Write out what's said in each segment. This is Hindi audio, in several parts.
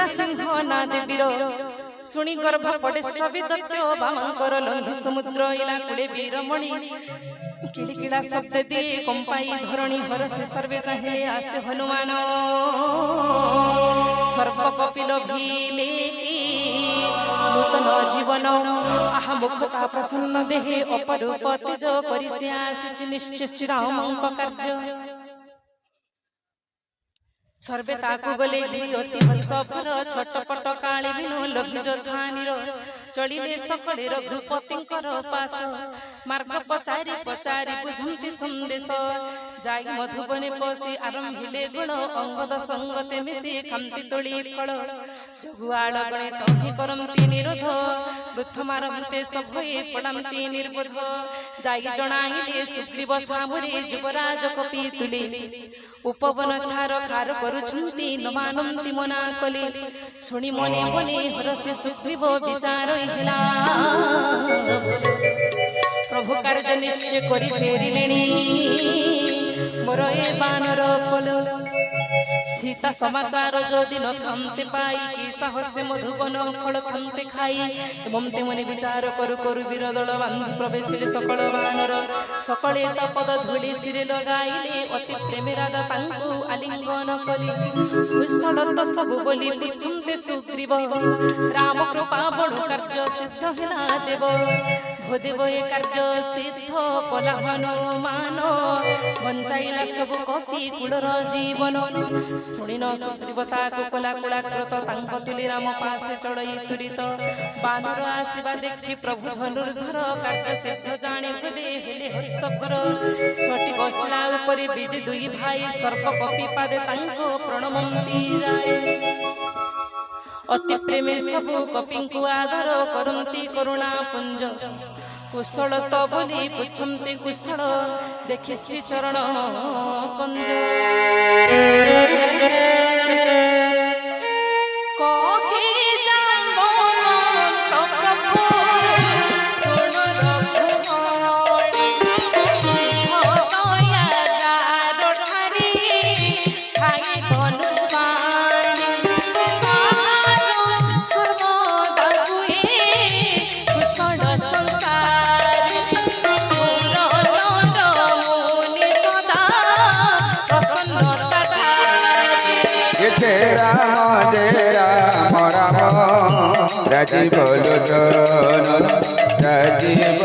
ଆସିଲା ସିଂହ ନା ଦେବୀର ଶୁଣି ଗର୍ଭ ପଡେ ସବି ଦତ୍ୟ ବାମଙ୍କର ଲଙ୍ଘି ସମୁଦ୍ର ଇଲା କୁଡେ ବୀରମଣି କିଳିକିଳା ଶବ୍ଦ ଦିଏ କମ୍ପାଇ ଧରଣୀ ହରସେ ସର୍ବେ ଚାହିଁଲେ ଆସେ ହନୁମାନ ସର୍ବ କପିଲ ଭିଲେ ନୂତନ ଜୀବନ ଆହା ମୁଖତା ପ୍ରସନ୍ନ ଦେହେ ଅପରୂପ ତେଜ କରି ସେ ଆସିଛି ନିଶ୍ଚୟ ଶ୍ରୀରାମଙ୍କ କାର୍ଯ୍ୟ सर्वे ताकू गले घिरी अति हर्ष भर छटपट काली बिनु लभिज धानीर चलिले सकले रघुपतिंकर पास मार्ग पचारि पचारि बुझंती संदेश जाई मधुबने पसी आरंभिले गुण अंगद संगते मिसी खांती तोली फल जगुआड़ गणे तहि करंती निरोध वृद्ध मारंते सभये पड़ंती निर्बोध जाई जणाइले सुग्रीव छामुरे युवराज कपि तुले उपवन छार खार करुछंती न मानंती मना कले शुणी मने मने हरसे सुग्रीव विचार हिला प्रभु कार्य निश्चय करि फेरिलेनी मोर ए बानर फल सीता समाचार जो दिन थमते पाई कि साहस्य मधुबन फल थमते खाई एवं तेमने विचार करु करु वीर दल बांधि प्रवेशिले सकल बानर सकले तपद धूली सिरे लगाइले अति प्रेम राजा तांकु आलिंगन कले कुशल तो सब बोली पुछुंते सुग्रीव राम कृपा बड़ु कार्य सिद्ध हिला देव भोदेव ए कार्य सिद्ध कला हनुमान बंचाइला सब कपि कुलर जीवन शुणी न सुग्रीवता कुकला कुलाकृत तांक तुली राम पासे चढ़ई तुरित बानर आसिबा देखि प्रभु धनुर्धर कार्य सिद्ध जाने खुदे हेले हरिस्तकर छोटी बसला उपरे बीज दुई भाई सर्प कपि पादे तांको प्रणमंती जाए अति प्रेमे सबु कपिंकु आदर करंती करुणा पुंज कुशल तो बोली पुछंती कुशल देखि श्री चरण कंज राजीव लोचन राजीव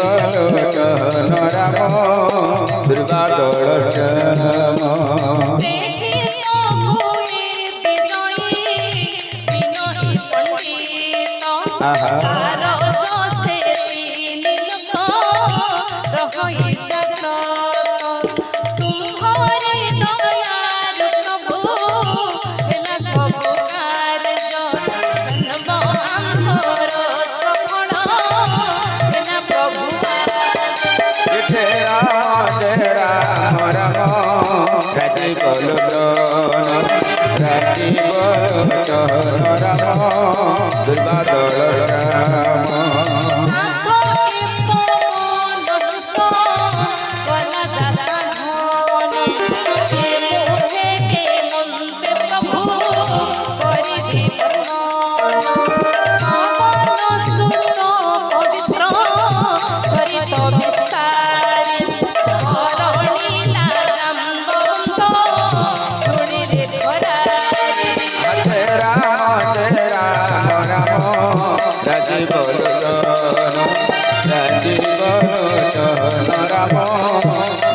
लोचन राम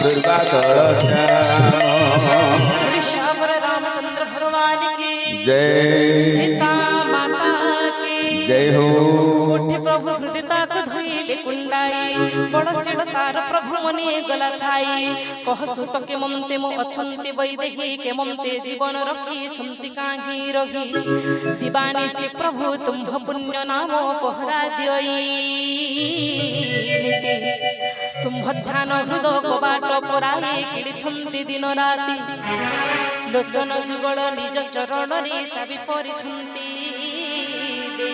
दुर्गादल श्याम रामचंद्र भगवान की जय सीता माता की जय हो उठे प्रभु हृदयता को धोइले कुंडाई बड़ सिड़ तार प्रभु मने गला छाई कह सुत के ममते मो अछंती वैदेही के ममते जीवन रखी छंती काहे रही दीवानी से प्रभु तुम्भ पुण्य नाम पहरा दियई नीति तुम्भ ध्यान हृदय कबाट पराई किड़ी छंती दिन राति लोचन जुगल निज चरण रे चाबी परि छंती दे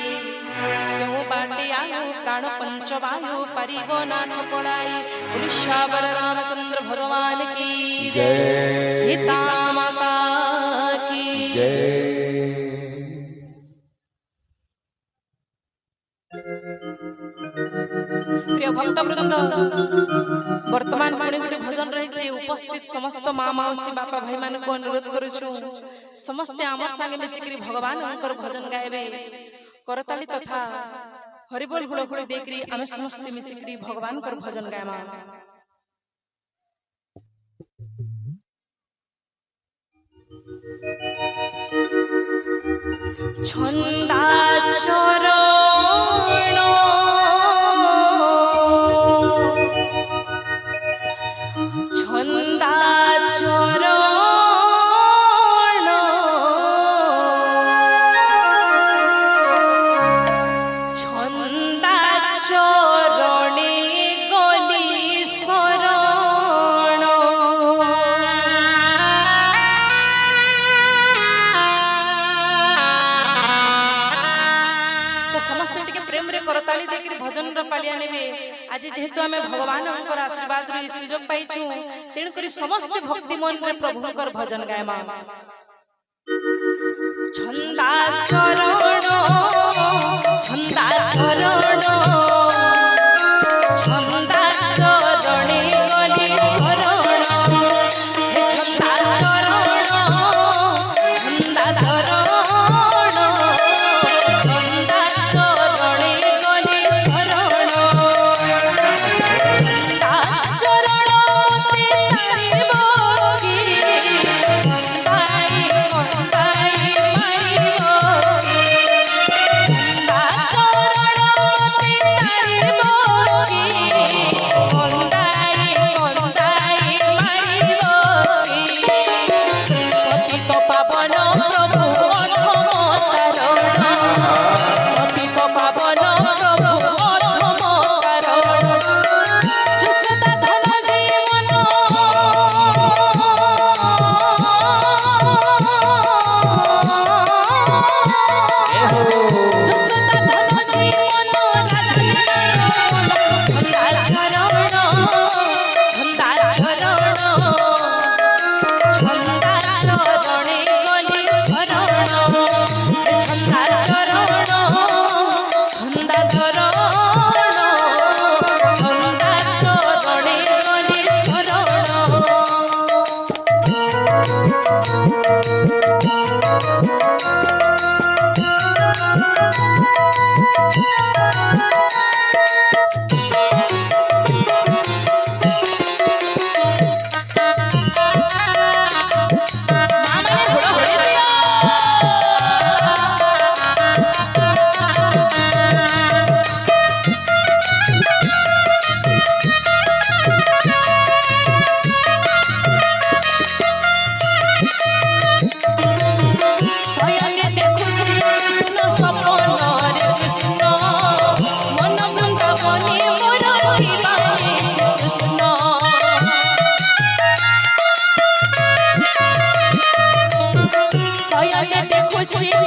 क्यों बाटे आयु प्राण पंच वायु परिव नाथ पड़ाई पुरुषावर रामचंद्र भगवान की जय सीता माता की जय। भक्तवृंद वर्तमान पुणी गोटे भजन रही उपस्थित समस्त माँ माउसी बापा भाई मान को अनुरोध करुछु समस्ते आम संगे मिसिक भगवान भजन गायबे करताली तथा हरिबोल हुड़हुड़ी देखरी आम समस्ते मिसिक भगवान भजन गायमा। छंदा चरण छंदा चरण छंदा चरणे गली शरण समस्त प्रेम रे करताली देखिर भजन पालिया नेबे आज जेहेतु आमे भगवान आशीर्वाद रे सुयोग पाइछु तेणु करी समस्त भक्ति मन रे प्रभु भजन गायमा। छंदा चरण छंदा चरण छंदा चरणे गली शरण हे छंदा चरण छंदा चरण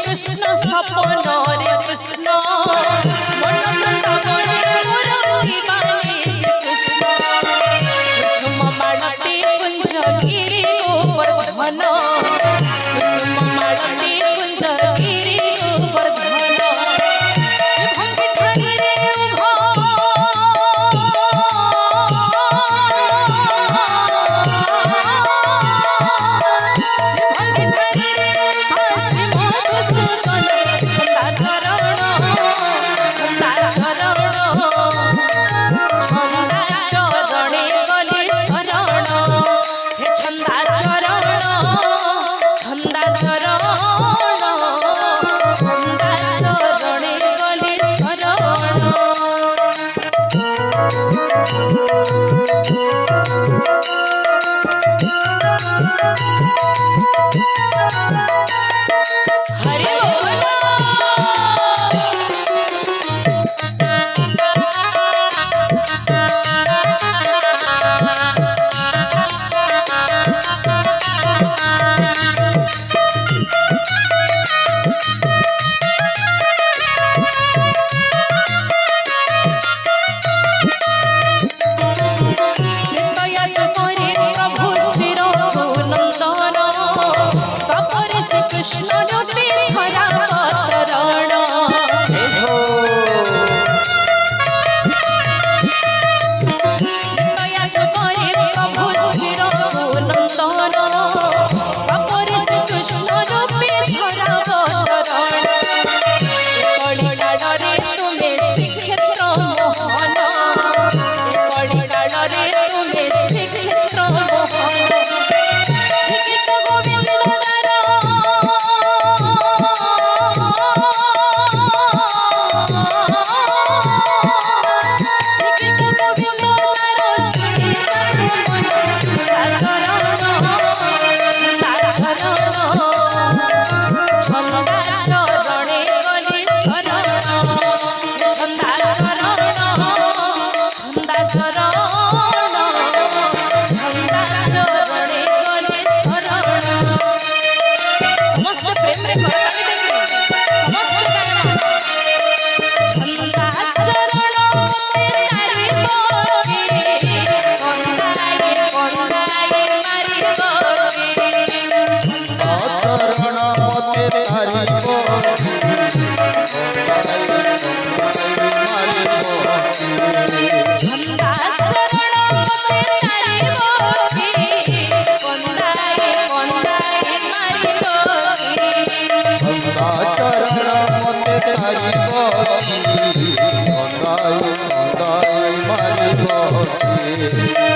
कृष्ण सपन रे कृष्ण मन बृंदावने मोर दीवाने कृष्ण कुसुम मालती कुंज गिरी गोवर्धन कुसुम मालती कुंज गिरी गोवर्धन भक्ति ठाणी रे छंदा चरण ଚରଣ ମତେ ଛାଡ଼ିବ କନ୍ଦାଇ କନ୍ଦାଇ ମାରିବ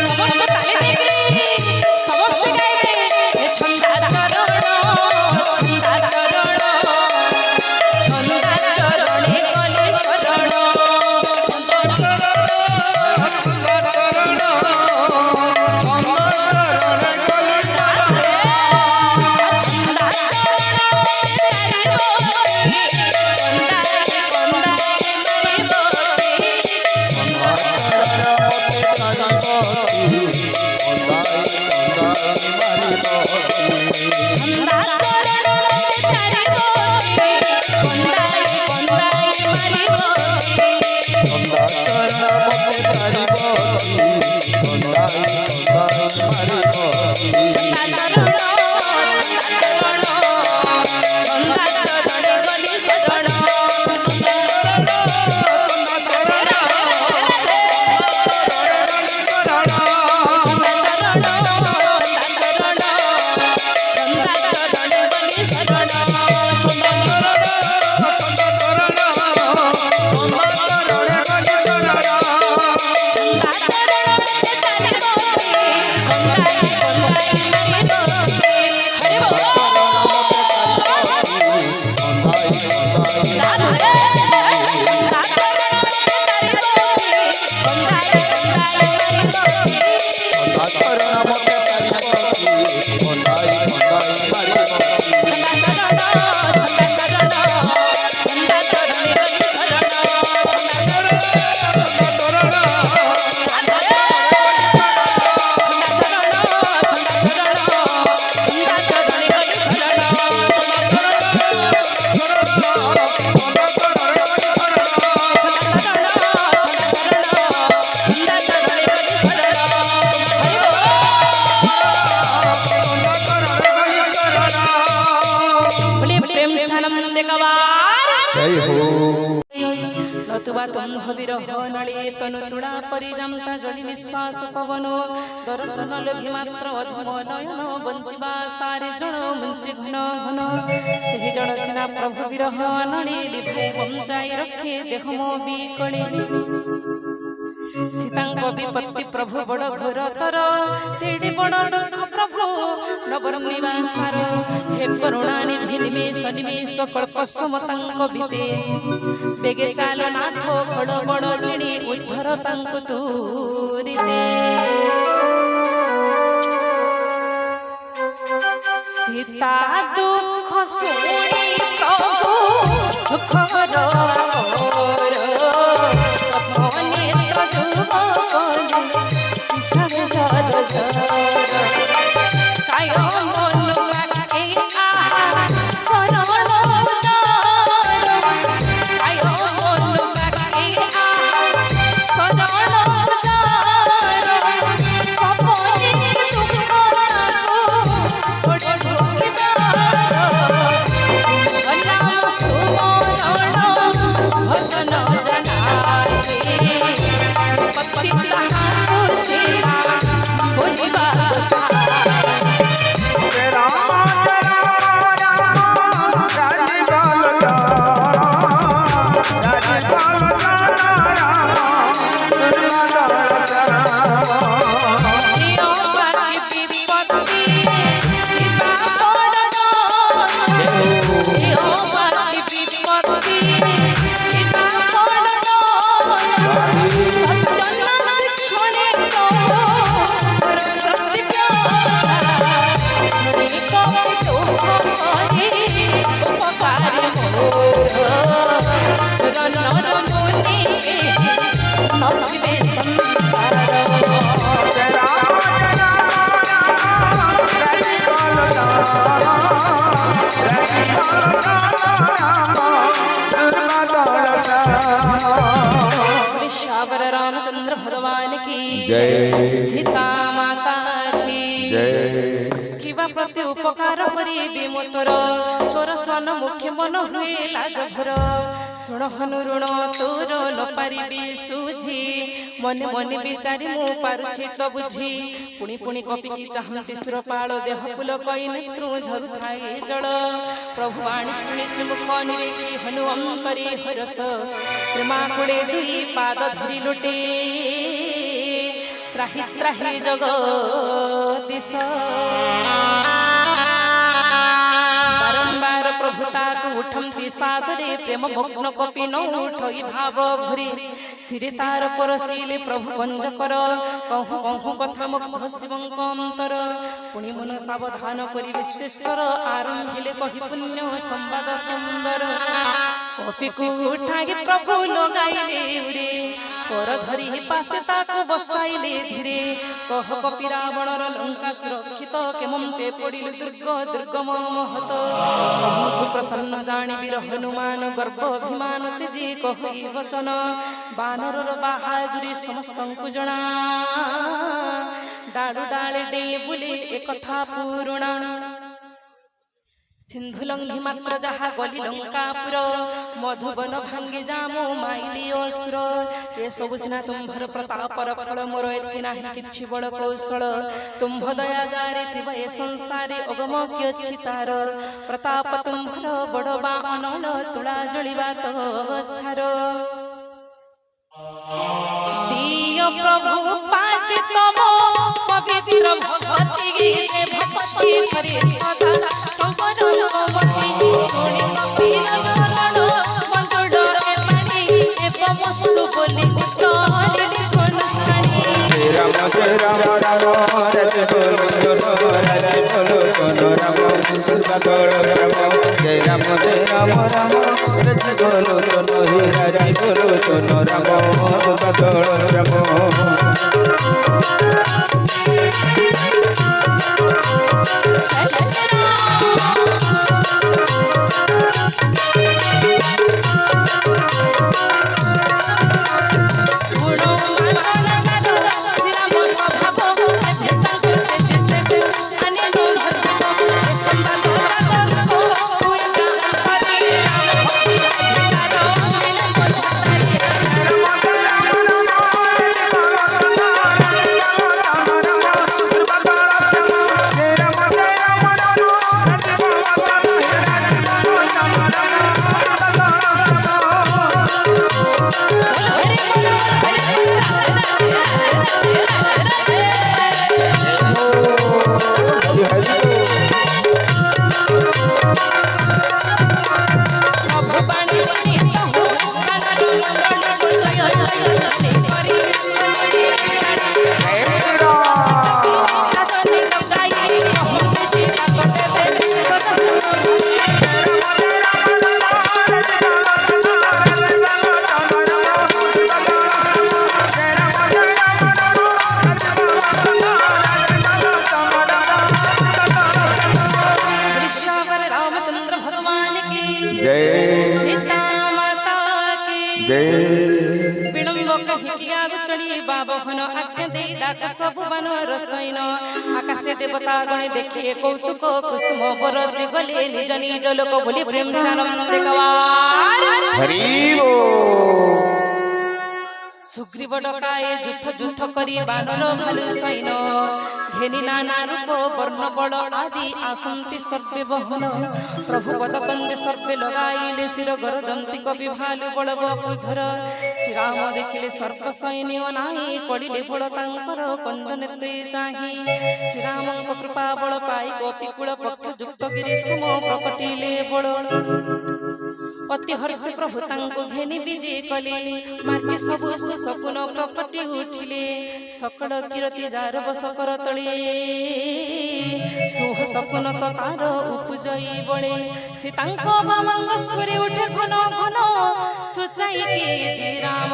ସମସ୍ତ ତାଳି ଦେଇକରି ସମସ୍ତେ ଗାଇବେ ଏ ଛନ୍ଦା ଚରଣ ଚରଣେ ଗଲେ ଶରଣ नतुबा तुम विरह नळे तनु तुळा परिजंता जळी निश्वास पवन दर्शन लोभी मात्र अधम नयन बंचिबा सारे जण मुंची घन घन सेहि जण सिना प्रभु विरह नळे लिभाई बंचाई रखे देह मो बिकळे सीतांक विपत्ति प्रभु बड़ घोर तर तेड़े बड़ दुख प्रभु नवरमणिवा सार हे करुणा निधि निमेष निमेष कल्प समतांक बीते बेगे चाल नाथ खड़ बड़ जिणी उद्धर तांकु तूरिते सीता दुख सुनी प्रभु सुखर रामचंद्र भगवान की जय सीता माता की जय किबा प्रति उपकार करी मोर तोर सन मुख्य मन हुए लाज भर ଶୁଣ ହନୁ ଋଣ ତୋର ନ ପାରିବି ସୁଝି ମନେ ମନେ ବିଚାରି ମୁଁ ପାରୁଛି ତ ବୁଝି ପୁଣି ପୁଣି କପିକି ଚାହାନ୍ତି ସୁରପାଳ ଦେହ ଫୁଲ କଇ ନେତ୍ରୁ ଝରୁଥାଏ ଜଳ ପ୍ରଭୁ ବାଣୀ ଶୁଣି ଶ୍ରୀମୁଖ ନିରେଖି ହନୁ ଅନ୍ତରେ ହରସ ପ୍ରେମା କୁଳେ ଦୁଇ ପାଦ ଧରି ଲୋଟେ ତ୍ରାହି ତ୍ରାହି ଜଗଦୀଶ ବାରମ୍ବାର ପ୍ରଭୁ ତାକୁ ଉଠନ୍ତି ସାଦରେ ପ୍ରେମ ମଗ୍ନ କପି ନ ଉଠଇ ଭାବ ଭରି ଶିରେ ତାର ପରଶିଲେ ପ୍ରଭୁ ପଞ୍ଜକର କହୁ କହୁ କଥା ମୁଗ୍ଧ ଶିବଙ୍କ ଅନ୍ତର ପୁଣି ମନ ସାବଧାନ କରି ବିଶ୍ବେଶ୍ୱର ଆରମ୍ଭିଲେ କହି ପୁଣ୍ୟ ସମ୍ବାଦ ସୁନ୍ଦର କପିକୁ ଉଠାଇ ପ୍ରଭୁ ଲଗାଇଲେ ଉରେ କର ଧରି ପାଶେ ତାକୁ ବସାଇଲେ ଧୀରେ କହ କପି ରାବଣର ଲଙ୍କା ସୁରକ୍ଷିତ କେମନ୍ତେ ପଡ଼ିଲୁ ଦୁର୍ଗମ ମହତ କହୁ ପ୍ରସନ୍ନ ଜାଣିବି ହନୁମାନ ଗର୍ବ ଅଭିମାନ ତେଜି କହି ବଚନ ବାନରର ବାହାଦୁରୀ ସମସ୍ତଙ୍କୁ ଜଣା ଡାଳୁ ଡାଳେ ଡେଇଁ ବୁଲି ଏକଥା ପୁରୁଣା ସିନ୍ଧୁ ଲଙ୍ଘି ମାତ୍ର ଯାହା ଗଲି ଲଙ୍କାପୁର ମଧୁବନ ଭାଙ୍ଗି ଯାମୁ ମାଇଲି ଅସୁର ଏସବୁ ସିନା ତୁମ୍ଭର ପ୍ରତାପର ଫଳ ମୋର ଏଥି ନାହିଁ କିଛି ବଳ କୌଶଳ ତୁମ୍ଭ ଦୟା ଜାରି ଥିବା ଏ ସଂସାରେ ଅଗମ କି ଅଛି ତାର ପ୍ରତାପ ତୁମ୍ଭର ବଡ଼ ବା ଅନଳ ତୁଳା ଜଳିବା ତ ଛାର ଦିୟ ପ୍ରଭୁ ପାତି ତମ ପବିତ୍ର ଭଗବତୀ ଭଗବତୀ ହରି ସଦା ଶଙ୍କର ଭଗବତୀ ଶୁଣି କପିର ଶରଣ ମନ୍ଦ ଏ ପାଣି ଏବମସ୍ତୁ ବୋଲି ଉତ୍ତରିଲି ଧନୁଷ୍ଠାଣୀ ରାମ ଜୟ ରାମ ରାମ ରାଜ ବୋଲ ରାମ ବଦଳ ଶ୍ରମ ଜୟ ରାମ ରାମ ରାଜ ବୋଲ ରାଜ ବୋଲ ରାମ ବଦଳ ଶ୍ରମ आकाशे देवता गणे देखिए कौतुक कुसुम बरसी गले निज निज लोक बोली प्रेम सानंद सुग्रीव डकाए जुथ करी बानर भालु सैन घेनी नाना रूप वर्ण बड़ आदि आसंती सर्वे बहन प्रभु पदकंज सर्वे लगाइले शिर गरजंती कवि भालु बड़ बपुधर श्रीराम देखिले सर्प सैन्य नाई पड़िले बड़ तांकर कंज नेते चाही श्रीराम कृपा बड़ पाई गोपीकूल पक्ष युक्त गिरी सुम प्रकटिले बड़ अति हर्ष प्रभु तांको घेनी विजे कले मार्गे सबु सुसकुन प्रकटि उठिले सकल किरति जार बस कर तले सुह सकुन तो तार उपजई बळे सीतांको बामंग सुरे उठे घन घन सुचाई के राम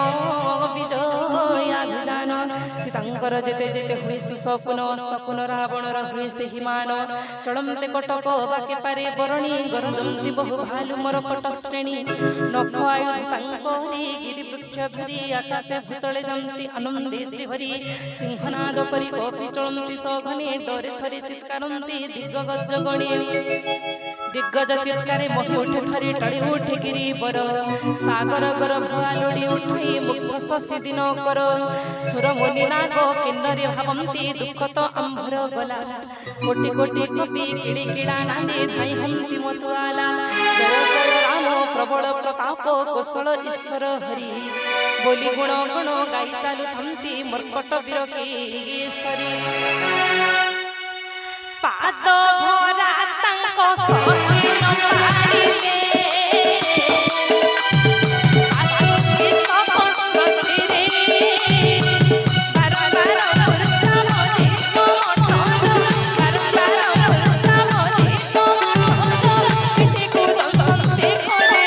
विजय अभिजान सीतांकर जेते जेते हुए सुसकुन सकुन रावणर हुए सेहि मान चलमते कटक बाके पारे बरणी गरजंती बहु भालु मर कट नख आयुध तांकरी गिरी वृक्ष धरी आकाशे भूतले जंती आनंदे श्रीहरि सिंहनाद करी कपि चलंती सघने डरे थरे चित्कारंती दिग्गज गणे दिग्गज चित्कारे मोहि उठे थरी टळी उठे गिरीवर सागर गर्भ आलोडी उठाई मुग्ध शशि दिन कर सुर मुनि नाग किन्नरी भावन्ती दुःख तो आम्भर गला कोटि कोटि कपि किड़ी किड़ा नांदी धाई हंती मतुआला जय जय राम प्रबल प्रताप कौशल ईश्वर हरि बोली गुण गुण गाई चालू थंती मर्कट वीर केसरी पाद भरा तांक सहे न पारिले आसुकी सब स्थिरे बार बार पुरछा मझे मठर बार बार पुरछा मझे मठर पिठी को दसंते करे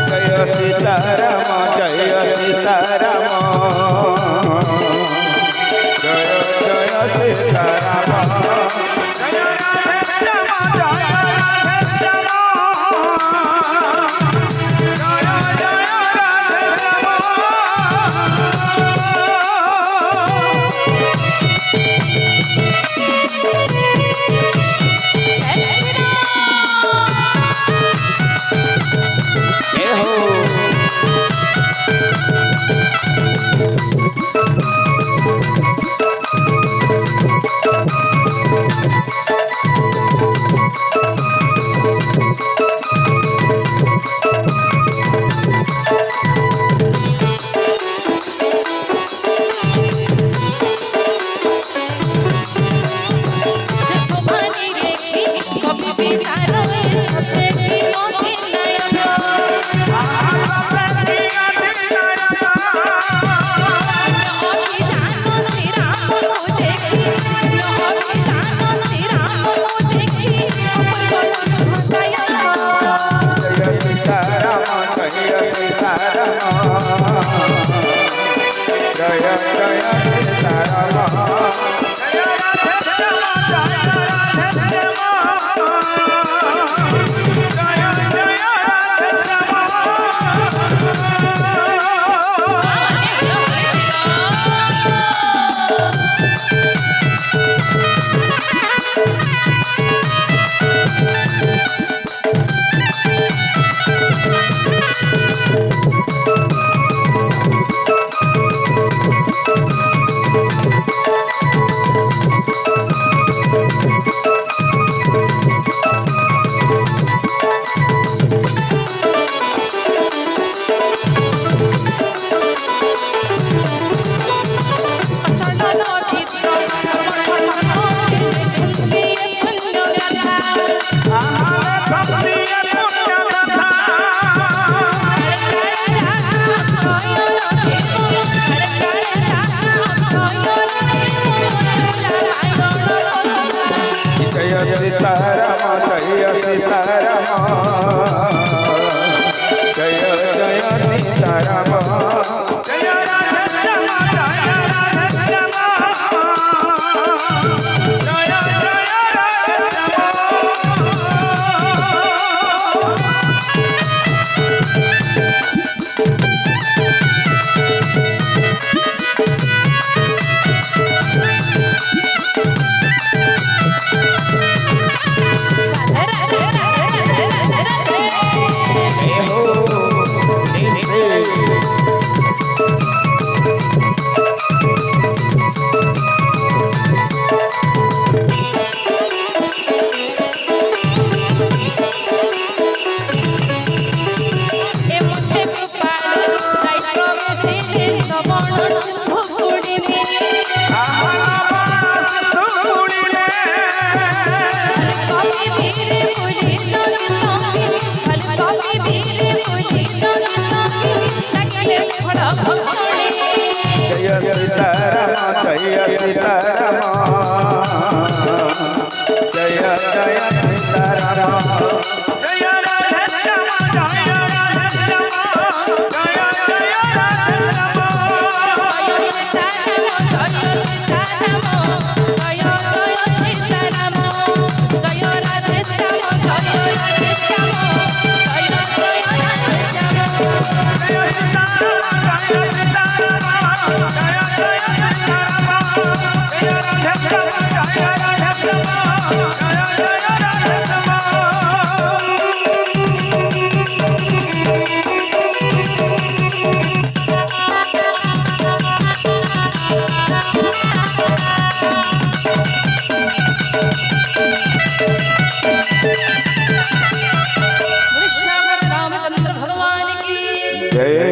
जय सीताराम जय सीताराम जय जय सीताराम जय राधे श्याम जय राधे श्याम जय जय राधे श्याम जय श्री राम जय हो से शोभानी रेखी कवि बिहार सत्य की नदी नयन अभिजान श्री राम को देखी अभिजान श्री राम को देखी अपूर्व शुभ दयन जय सीताराम जय सीताराम जय जय सीताराम जय राधे श्याम जय राधे श्याम जय जय राधे श्याम अचल चित्र जय सीताराम जय सीताराम जय जय सीताराम जय राधे श्याम जय राधे श्याम जय जय राधे श्याम जय हो ए मुझे कृपाल जाई प्रवेशे तबण भुगुड़ी में कवि धीरे बुझी संगीत फल कवि धीरे बुझी संगीत लगे फड़ भक्ति जय सीताराम जय सीताराम जय जय सीताराम जय राधे श्याम जय राधे श्याम जय जय राधे श्याम जय श्याम रामचंद्र भगवान की जय